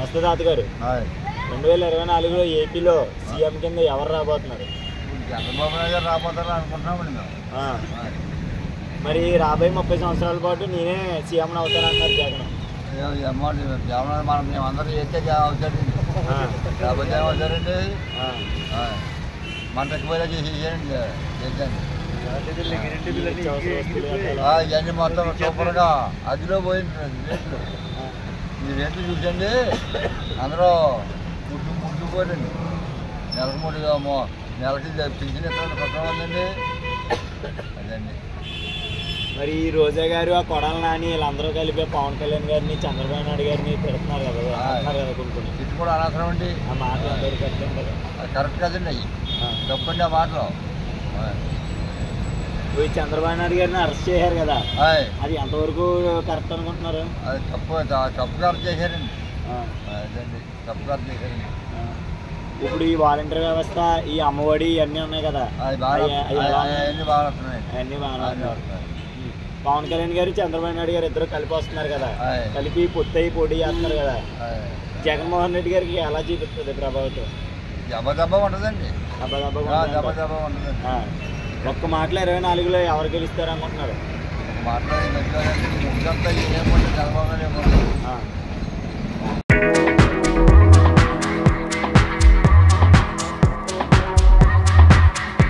నమస్తే తాత గారు. 2024లో ఏపీలో సీఎం కింద ఎవరు రాబోతున్నారు? చంద్రబాబు నాయుడు గారు రాబోతారు అనుకుంటున్నామండి మేము. మరి రాబోయే 30 సంవత్సరాల పాటు నేనే సీఎం అవుతానన్నారు జగన్. అమౌంట్ జగన్ మనం మేమందరం చేస్తే అవుతారండి, లేకపోతే అవుతారండి. మన తక్కువ చేసేయండి చేద్దండి. ఇవన్నీ మొత్తం సూపర్గా అదిలో పోయింది రేట్లు. ఈ రేట్లు చూసండి అందరూ ముట్టుకోరండి. నెలకి పింఛన్ ఎక్కడ కొట్టడం ఉందండి. అదండి. మరి ఈ రోజా గారు, ఆ కొడాల నాని వీళ్ళందరూ కలిపి పవన్ కళ్యాణ్ గారిని, చంద్రబాబు నాయుడు గారిని పెడుతున్నారు కదా, అంటున్నారు కదా కొన్ని. ఇది కూడా అనవసరం అండి. ఆ మాటలు అందరూ కరెక్ట్ కరెక్ట్ కదండి. అవి తప్పండి ఆ మాటలు. చంద్రబాబు నాయుడు గారిని అరెస్ట్ చేశారు కదా, అది ఎంతవరకు కరెక్ట్ అనుకుంటున్నారు? అది తప్పు కరెక్ట్ చేశారండి. అదండి, తప్పు కరెక్ట్ చేశారండి. ఇప్పుడు ఈ వాలంటీర్ వ్యవస్థ, ఈ అమ్మఒడి ఇవన్నీ ఉన్నాయి కదా, అన్నీ బాగా వస్తున్నాయి. అన్నీ బాగా. పవన్ కళ్యాణ్ గారు, చంద్రబాబు నాయుడు గారు ఇద్దరు కలిపి వస్తున్నారు కదా, కలిపి పోటీ చేస్తున్నారు కదా, జగన్మోహన్ రెడ్డి గారికి ఎలా చూపిస్తుంది ప్రభావితం? దెబ్బ ఉంటుందండి. దెబ్బ ఉంటుందండి. ఒక్క మాటలో 24లో ఎవరు గెలుస్తారు అనుకుంటున్నారు? మాట్లాడే చంద్రబాబు